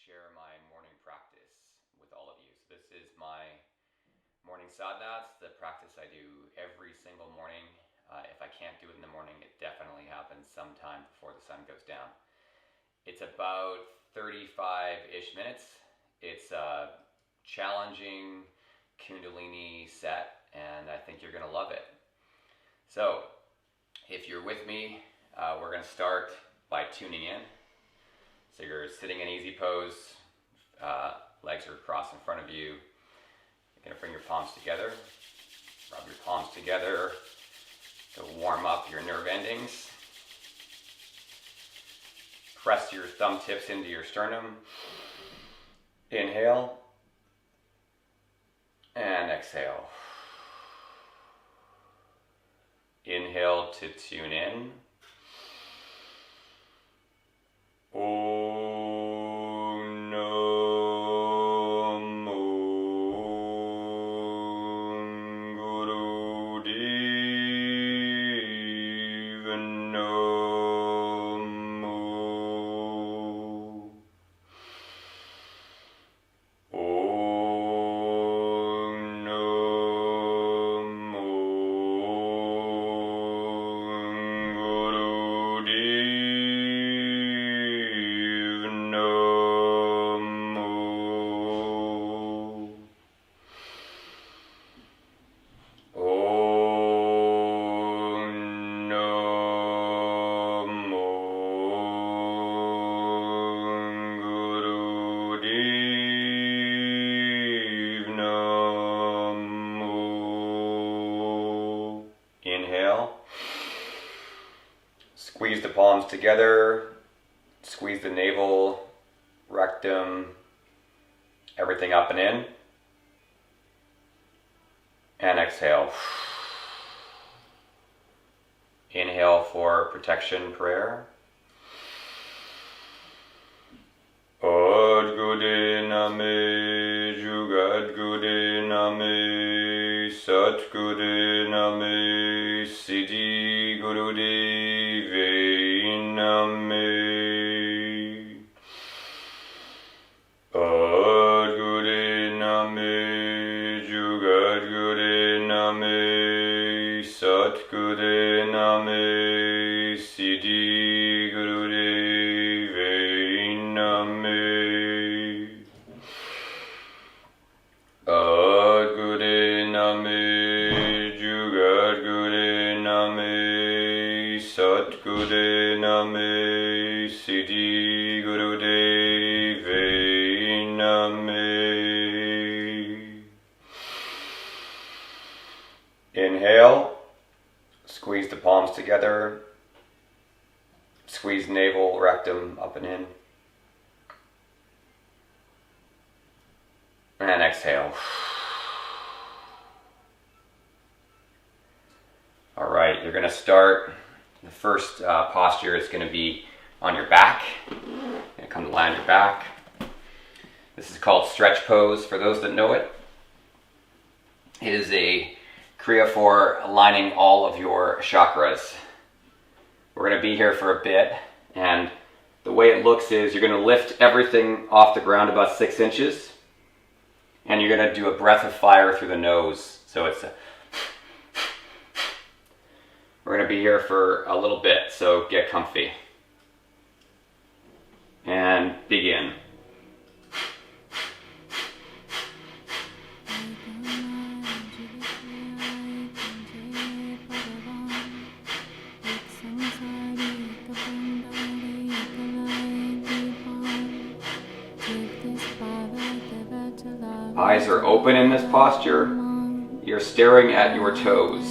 share my morning practice with all of you. So this is my morning sadhana. It's the practice I do every single morning. If I can't do it in the morning, it definitely happens sometime before the sun goes down. It's about 35-ish minutes. It's a challenging Kundalini set, and I think you're going to love it. So, if you're with me, we're going to start by tuning in. So you're sitting in easy pose, legs are crossed in front of you. You're going to bring your palms together, rub your palms together to warm up your nerve endings. Press your thumb tips into your sternum. Inhale and exhale. Inhale to tune in. Squeeze the palms together, squeeze the navel, rectum, everything up and in. And exhale. Inhale for protection prayer. Adgude name, Jugadgude name, Satgude name, Siddhi Gurudeve name. Adgude name, Jugadgude name, Satgude name, Siddhi Gurudeve name. Adgude name, Jugadgude name, Satgude name, Siddhi Gurudeve name. Inhale, squeeze the palms together, squeeze navel, rectum up and in. And exhale. All right, you're going to start. The first posture is going to be on your back. You're going to come to lie on your back. This is called stretch pose for those that know it. It is a kriya for aligning all of your chakras. We're going to be here for a bit, and the way it looks is you're going to lift everything off the ground about 6 inches. And you're going to do a breath of fire through the nose. So it's we're going to be here for a little bit, so get comfy. And begin. Eyes are open in this posture. You're staring at your toes.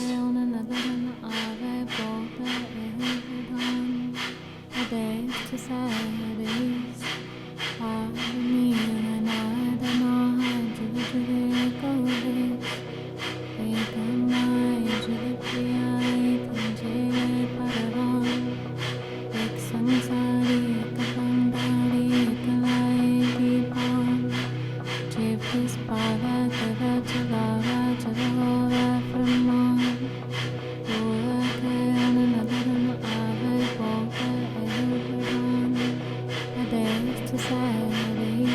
society.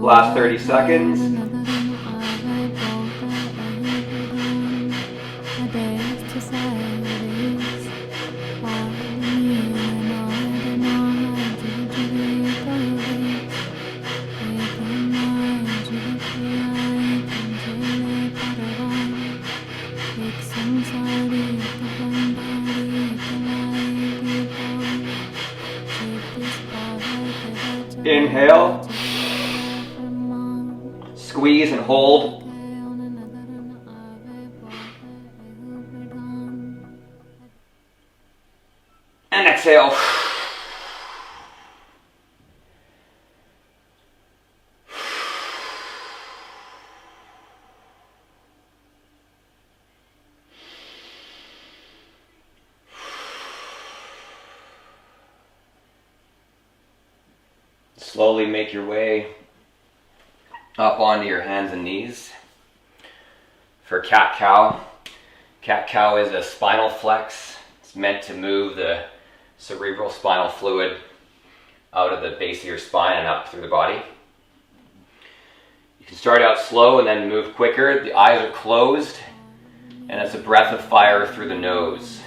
Last 30 seconds. Inhale. Squeeze and hold. And exhale. Slowly make your way up onto your hands and knees. For cat-cow, cat-cow is a spinal flex. It's meant to move the cerebral spinal fluid out of the base of your spine and up through the body. You can start out slow and then move quicker. The eyes are closed, and it's a breath of fire through the nose.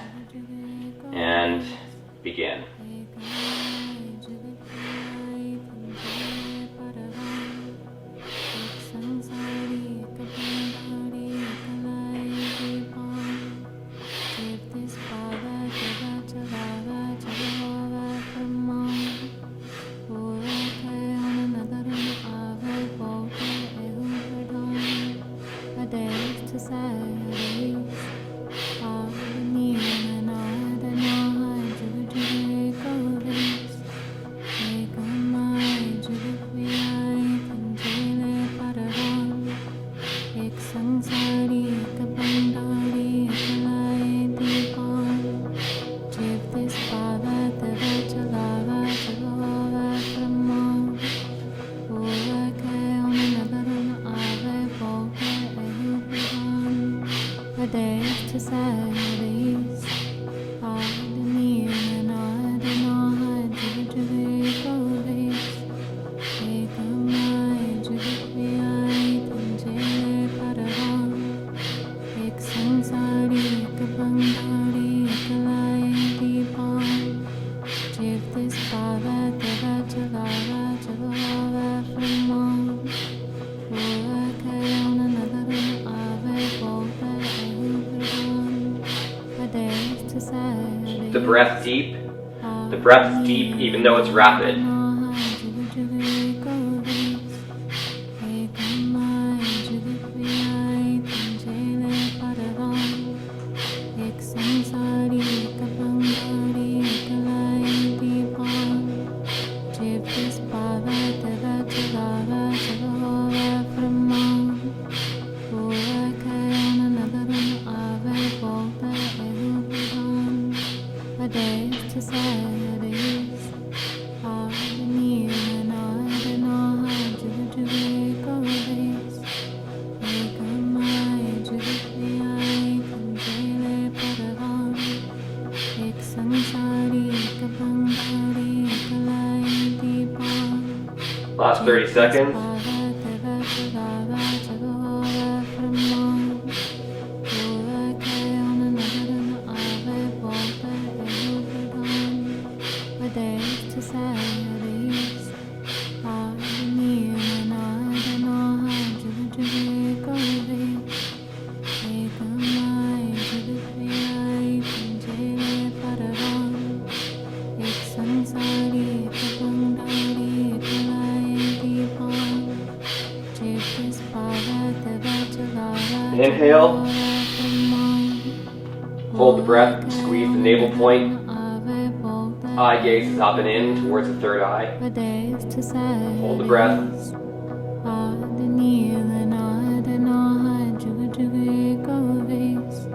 And begin. The breath deep, even though it's rapid. Last 30 seconds. Inhale. Hold the breath, squeeze the navel point. Eye gaze is up and in towards the third eye. Hold the breath.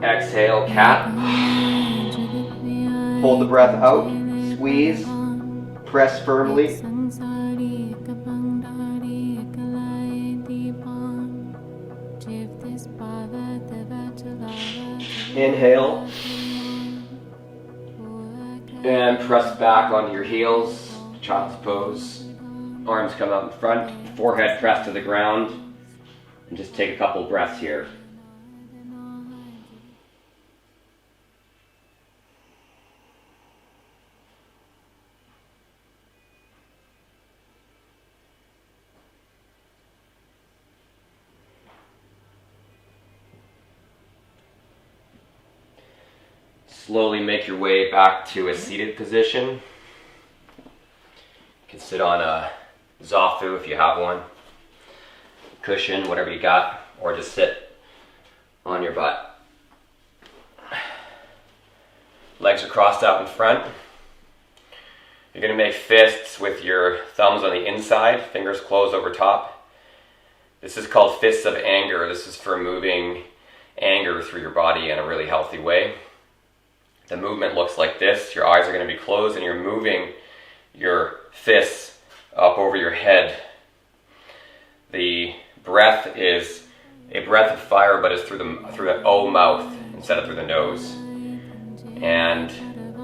Exhale, cat. Hold the breath out, squeeze, press firmly. Inhale. And press back onto your heels, child's pose. Arms come out in front, forehead pressed to the ground. And just take a couple breaths here. Slowly make your way back to a seated position. You can sit on a zafu if you have one, cushion, whatever you got, or just sit on your butt. Legs are crossed out in front. You're going to make fists with your thumbs on the inside, fingers closed over top. This is called fists of anger. This is for moving anger through your body in a really healthy way. The movement looks like this. Your eyes are going to be closed and you're moving your fists up over your head. The breath is a breath of fire, but it's through the O mouth instead of through the nose. And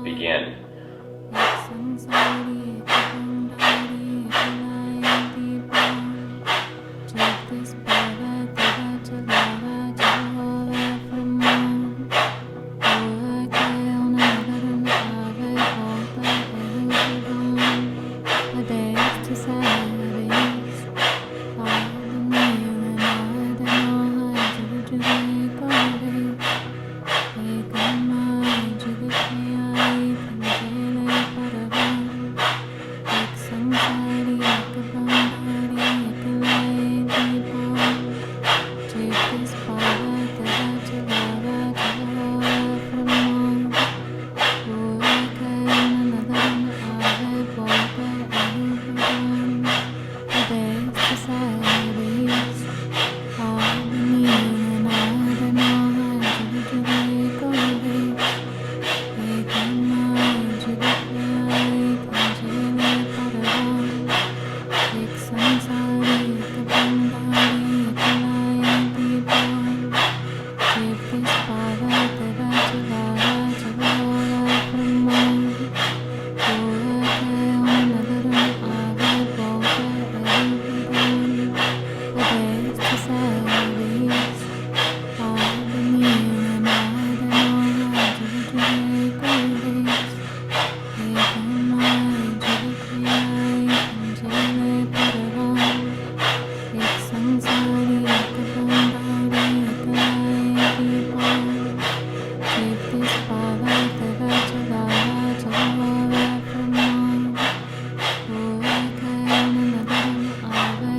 begin.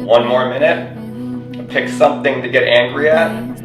One more minute. Pick something to get angry at.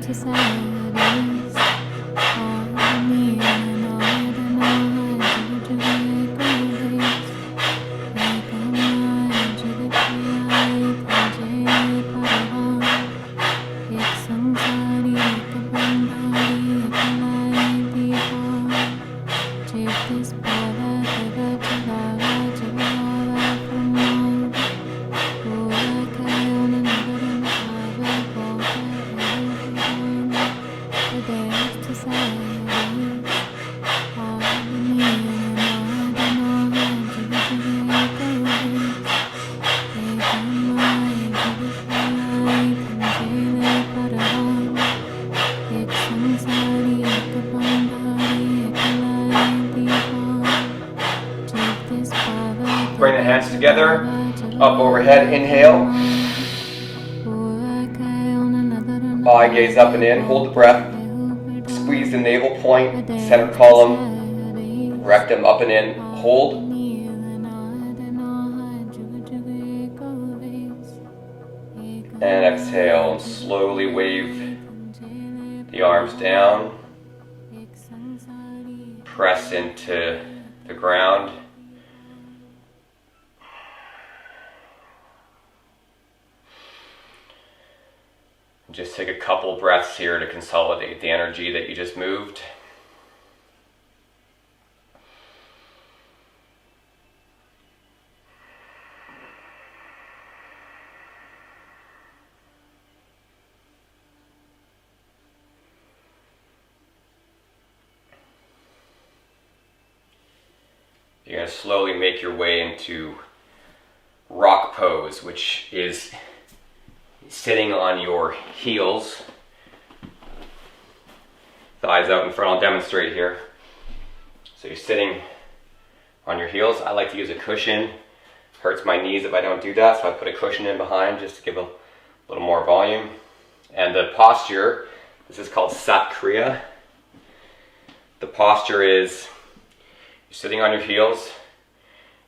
Bring the hands together, up overhead, inhale. Eye gaze up and in, hold the breath. Squeeze the navel point, center column, rectum up and in, hold. And exhale, slowly wave the arms down, press into the ground. Just take a couple breaths here to consolidate the energy that you just moved. You're going to slowly make your way into rock pose, which is sitting on your heels, thighs out in front. I'll demonstrate here. So you're sitting on your heels. I like to use a cushion. Hurts my knees if I don't do that, so I put a cushion in behind just to give a little more volume. And the posture, this is called kriya. The posture is you're sitting on your heels,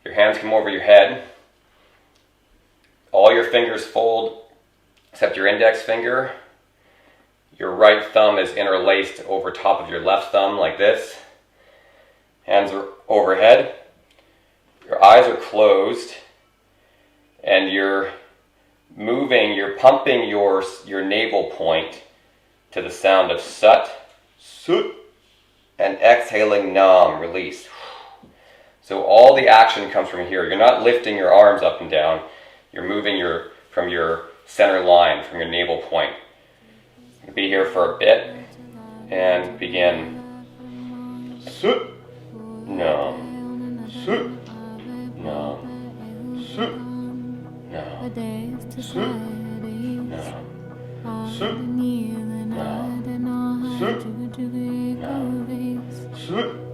your hands come over your head, all your fingers fold except your index finger. Your right thumb is interlaced over top of your left thumb like this. Hands are overhead. Your eyes are closed. And you're moving, you're pumping your navel point to the sound of sut, and exhaling nam, release. So all the action comes from here. You're not lifting your arms up and down. You're moving from your center line, from your navel point. Be here for a bit and begin. Sut, nam, sut, nam, sut, nam, sut, nam, sut, nam, sut, sut,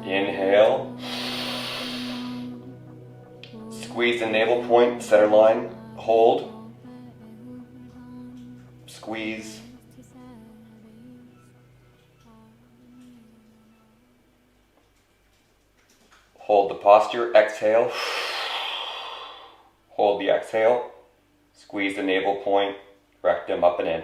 Inhale. Squeeze the navel point, center line. Hold. Squeeze. Hold the posture. Exhale. Hold the exhale. Squeeze the navel point, rectum up and in.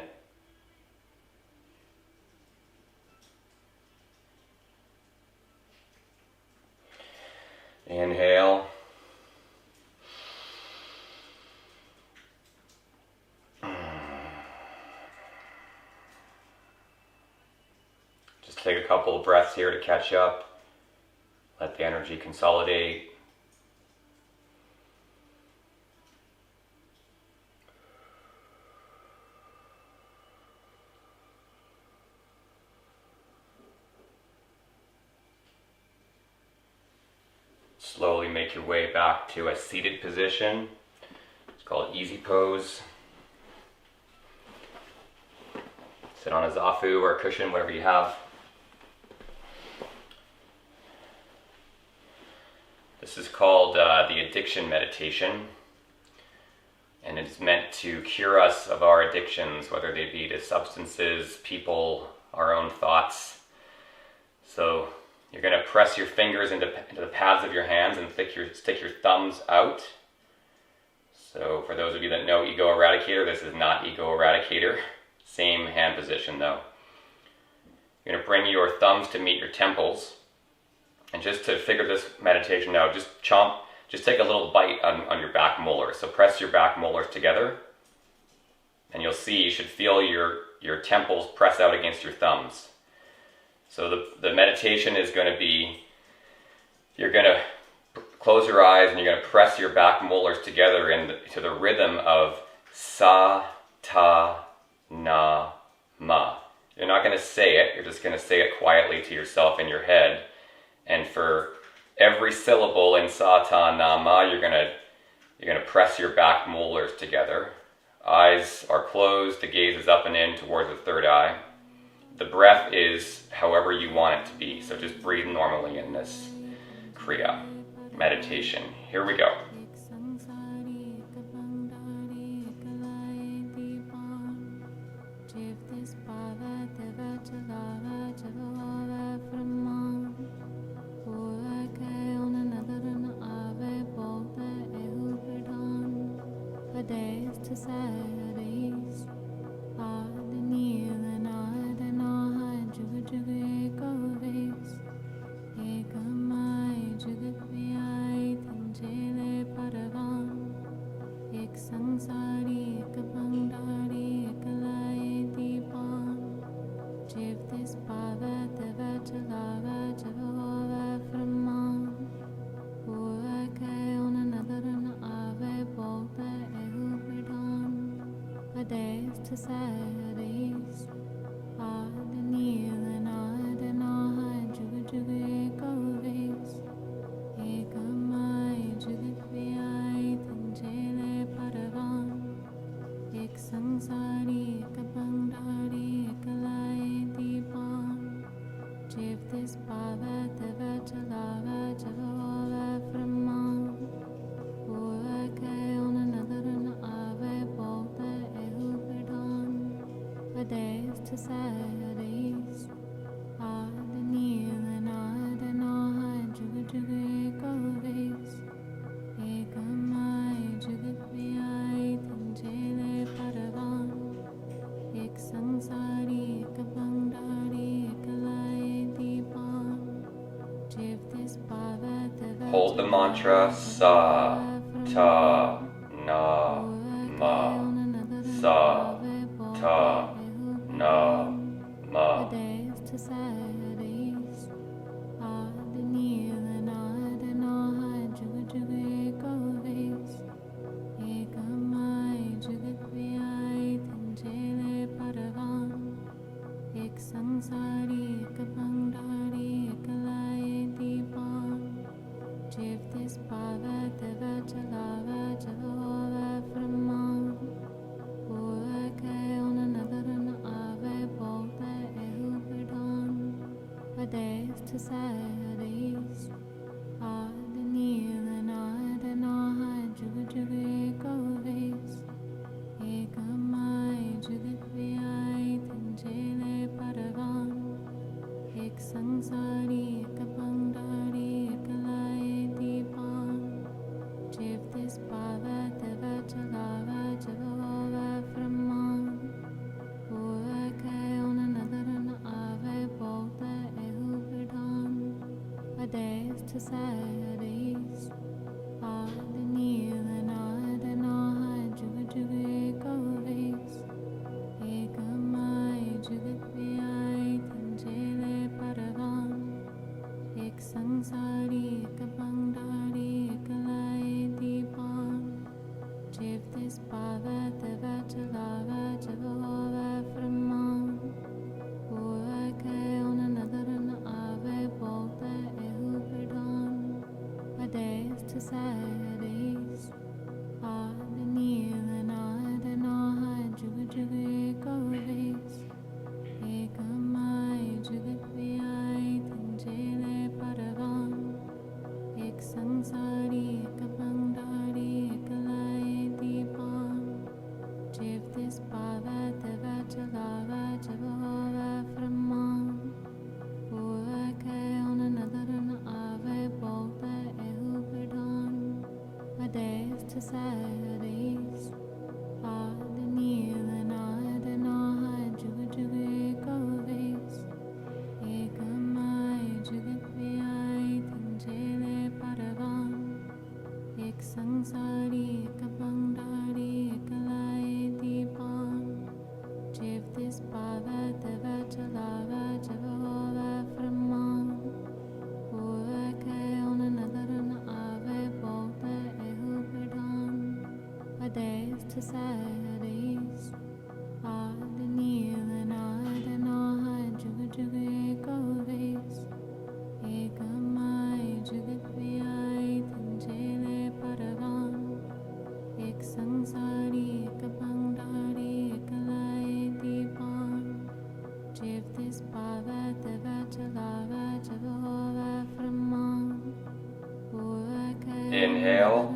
Inhale. Just take a couple of breaths here to catch up. Let the energy consolidate. Slowly make your way back to a seated position. It's called easy pose. Sit on a zafu or a cushion, whatever you have. This is called the addiction meditation, and it's meant to cure us of our addictions, whether they be to substances, people, our own thoughts. So you're going to press your fingers into the pads of your hands and stick your thumbs out. So for those of you that know Ego Eradicator, this is not Ego Eradicator. Same hand position though. You're going to bring your thumbs to meet your temples. And just to figure this meditation out, just take a little bite on your back molars. So press your back molars together. And you'll see, you should feel your temples press out against your thumbs. So the meditation is going to be, you're going to close your eyes and you're going to press your back molars together to the rhythm of sa, ta, na, ma. You're not going to say it, you're just going to say it quietly to yourself in your head. And for every syllable in sa, ta, na, ma, you're going to press your back molars together. Eyes are closed, the gaze is up and in towards the third eye. The breath is however you want it to be, so just breathe normally in this kriya meditation. Here we go. Hold the mantra sa, ta, na, ma. Sa, ta, na, ma. Inhale.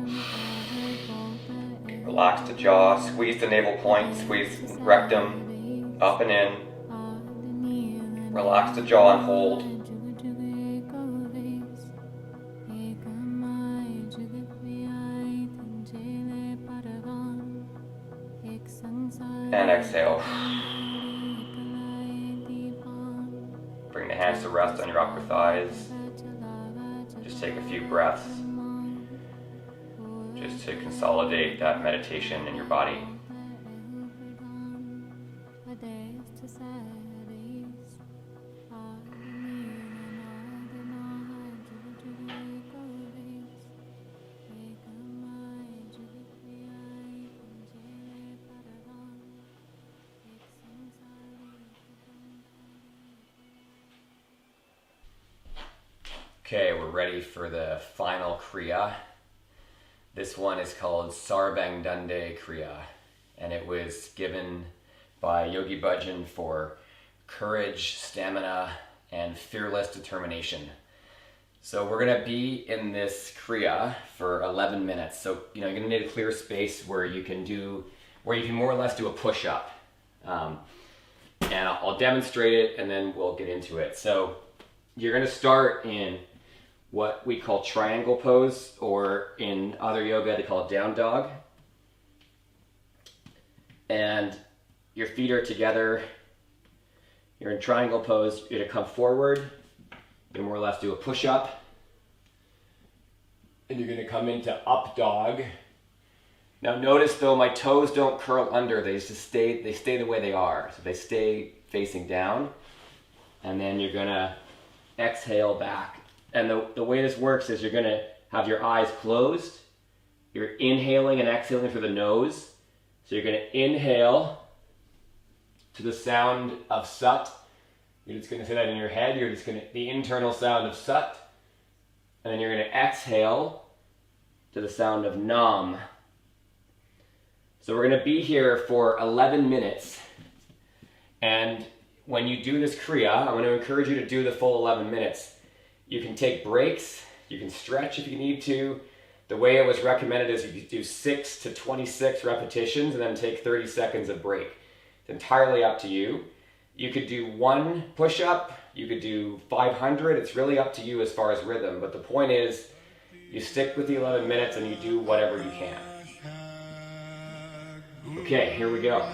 Relax the jaw, squeeze the navel point, squeeze rectum up and in. Relax the jaw and hold. And exhale. Bring the hands to rest on your upper thighs. Just take a few breaths just to consolidate that meditation in your body. Okay, we're ready for the final kriya. This one is called Sarvangdande Kriya, and it was given by Yogi Bhajan for courage, stamina, and fearless determination. So we're going to be in this kriya for 11 minutes. So you're going to need a clear space where you can more or less do a push-up. and I'll demonstrate it and then we'll get into it. So you're going to start in what we call triangle pose, or in other yoga they call it down dog. And your feet are together. You're in triangle pose. You're going to come forward. You more or less do a push-up. And you're going to come into up dog. Now notice though, my toes don't curl under. They stay the way they are. So they stay facing down. And then you're going to exhale back. And the way this works is you're going to have your eyes closed. You're inhaling and exhaling through the nose. So you're going to inhale to the sound of Sat. You're just going to say that in your head. You're just going to, the internal sound of Sat. And then you're going to exhale to the sound of Nam. So we're going to be here for 11 minutes. And when you do this kriya, I'm going to encourage you to do the full 11 minutes. You can take breaks. You can stretch if you need to. The way it was recommended is you do 6 to 26 repetitions and then take 30 seconds of break. It's entirely up to you. You could do 1 push-up. You could do 500. It's really up to you as far as rhythm. But the point is, you stick with the 11 minutes and you do whatever you can. Okay, here we go.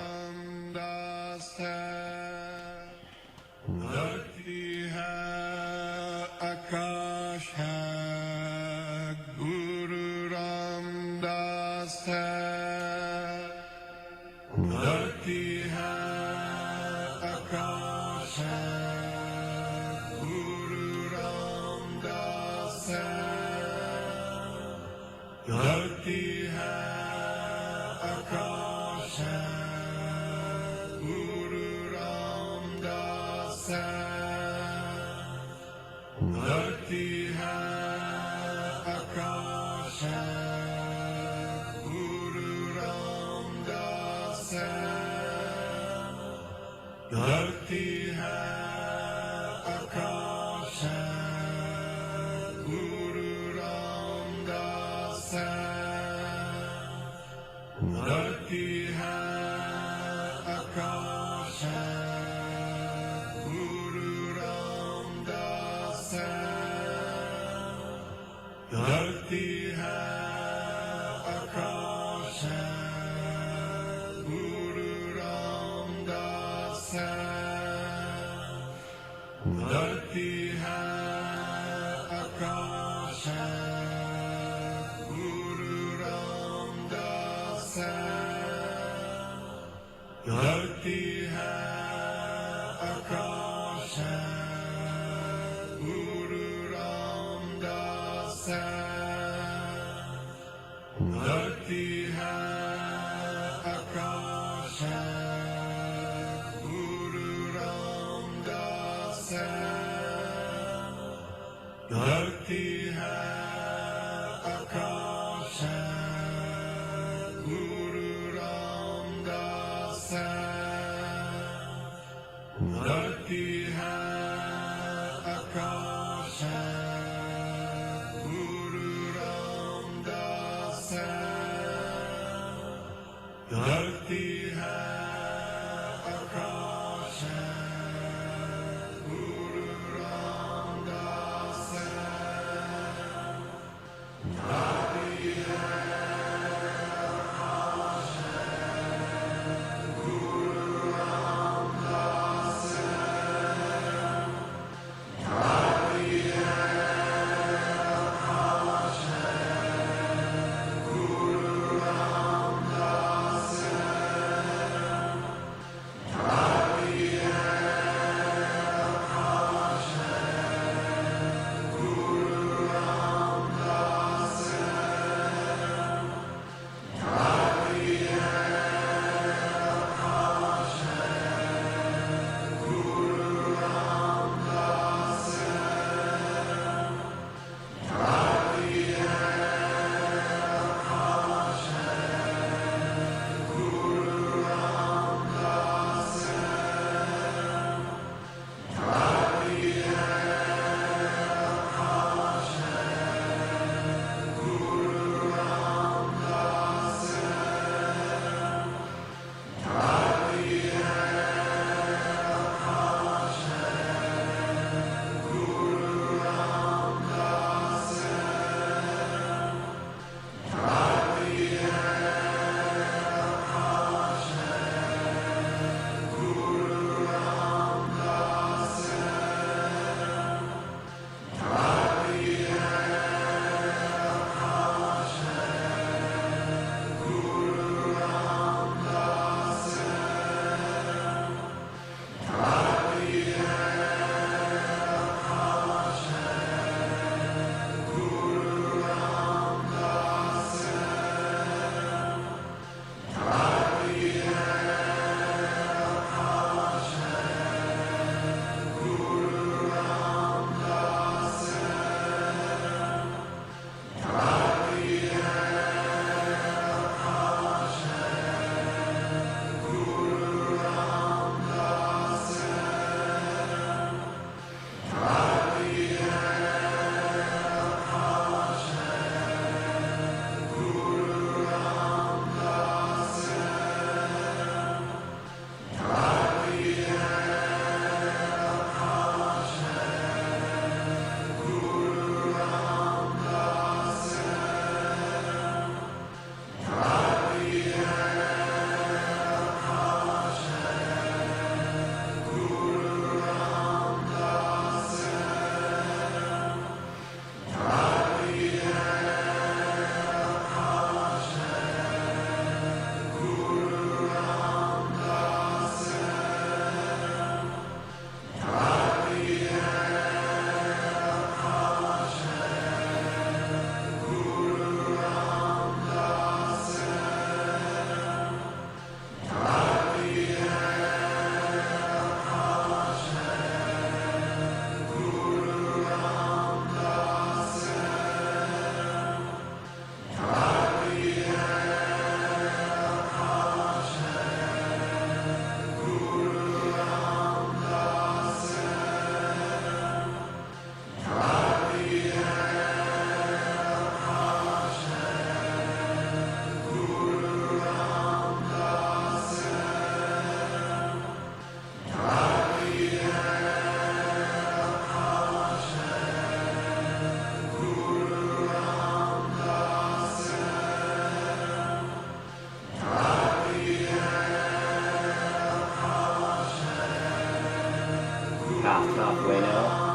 past halfway now.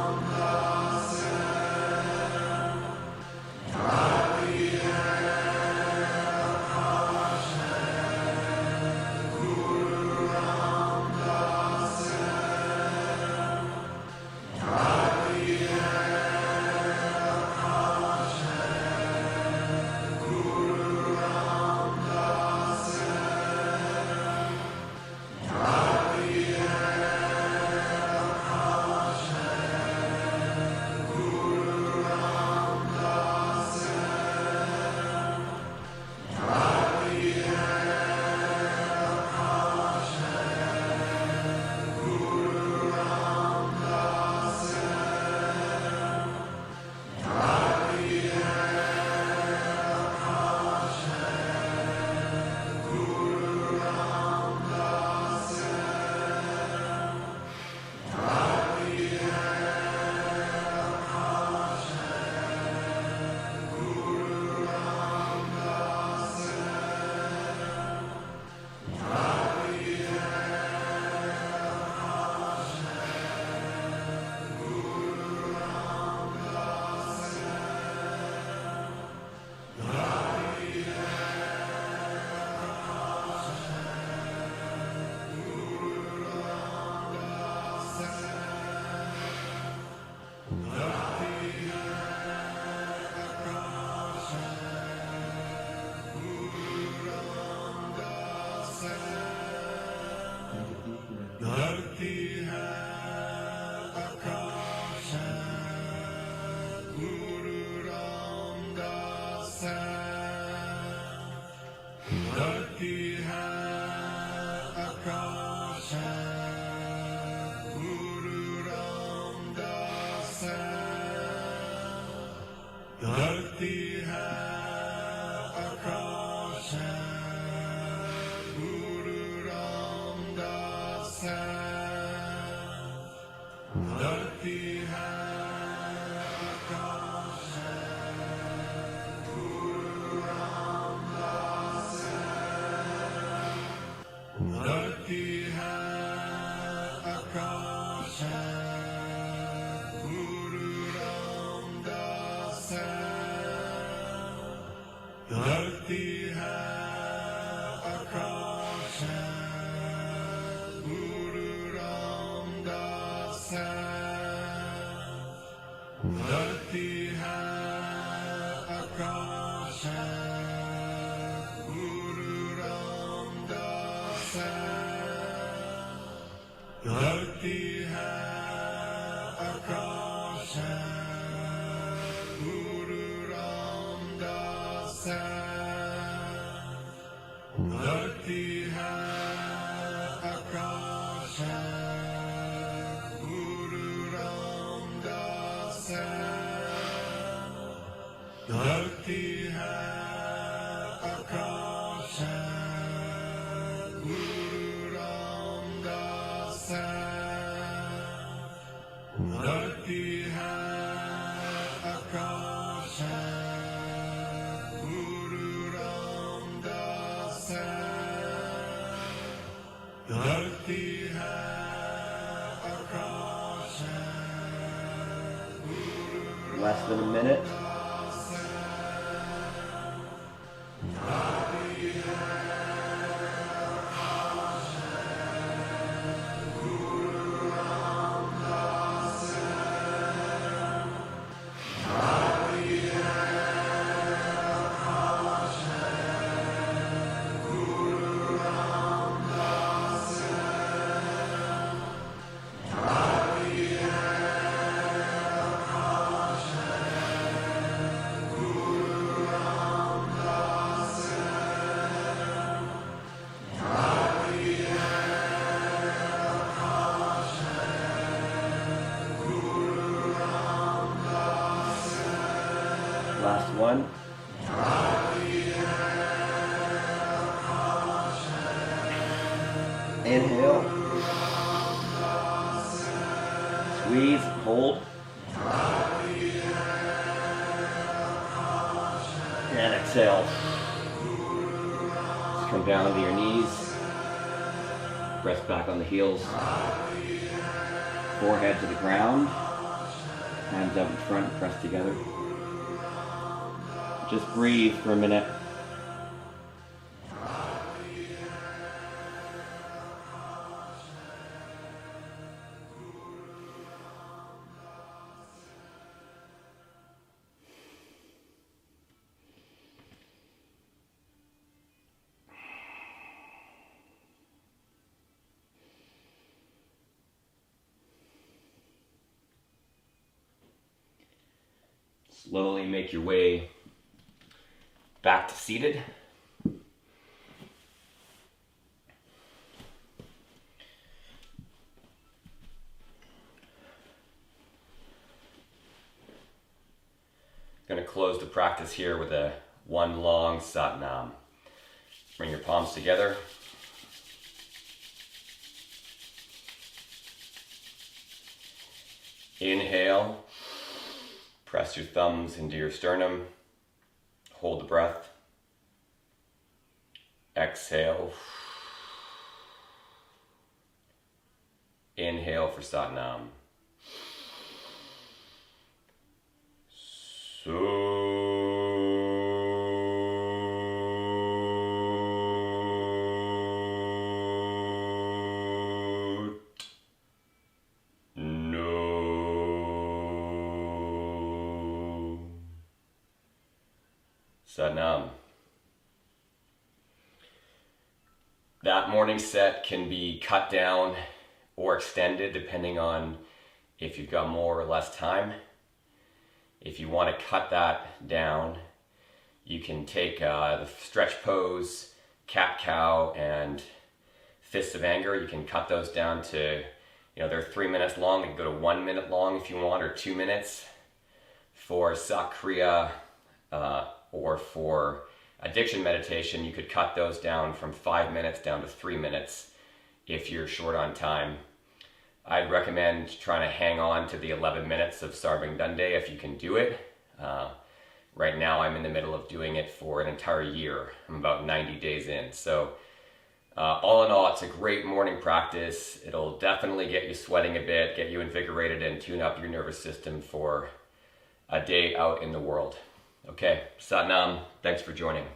Less than a minute. Last one. Inhale. Squeeze, hold. And exhale. Just come down to your knees. Press back on the heels. Forehead to the ground. Hands out in front, pressed together. Just breathe for a minute. Slowly make your way back to seated. Going to close the practice here with a one long Sadhana. Bring your palms together. Inhale. Press your thumbs into your sternum. Hold the breath. Exhale. Inhale for Sadhana. Sadhana. That morning set can be cut down or extended depending on if you've got more or less time. If you want to cut that down, you can take the stretch pose, cat-cow, and fists of anger. You can cut those down to, they're 3 minutes long. They can go to 1 minute long if you want, or 2 minutes. For kriya, or for addiction meditation, you could cut those down from 5 minutes down to 3 minutes if you're short on time. I'd recommend trying to hang on to the 11 minutes of Sarvang Dande if you can do it. Right now I'm in the middle of doing it for an entire year. I'm about 90 days in. So all in all, it's a great morning practice. It'll definitely get you sweating a bit, get you invigorated, and tune up your nervous system for a day out in the world. Okay, Satnam, thanks for joining.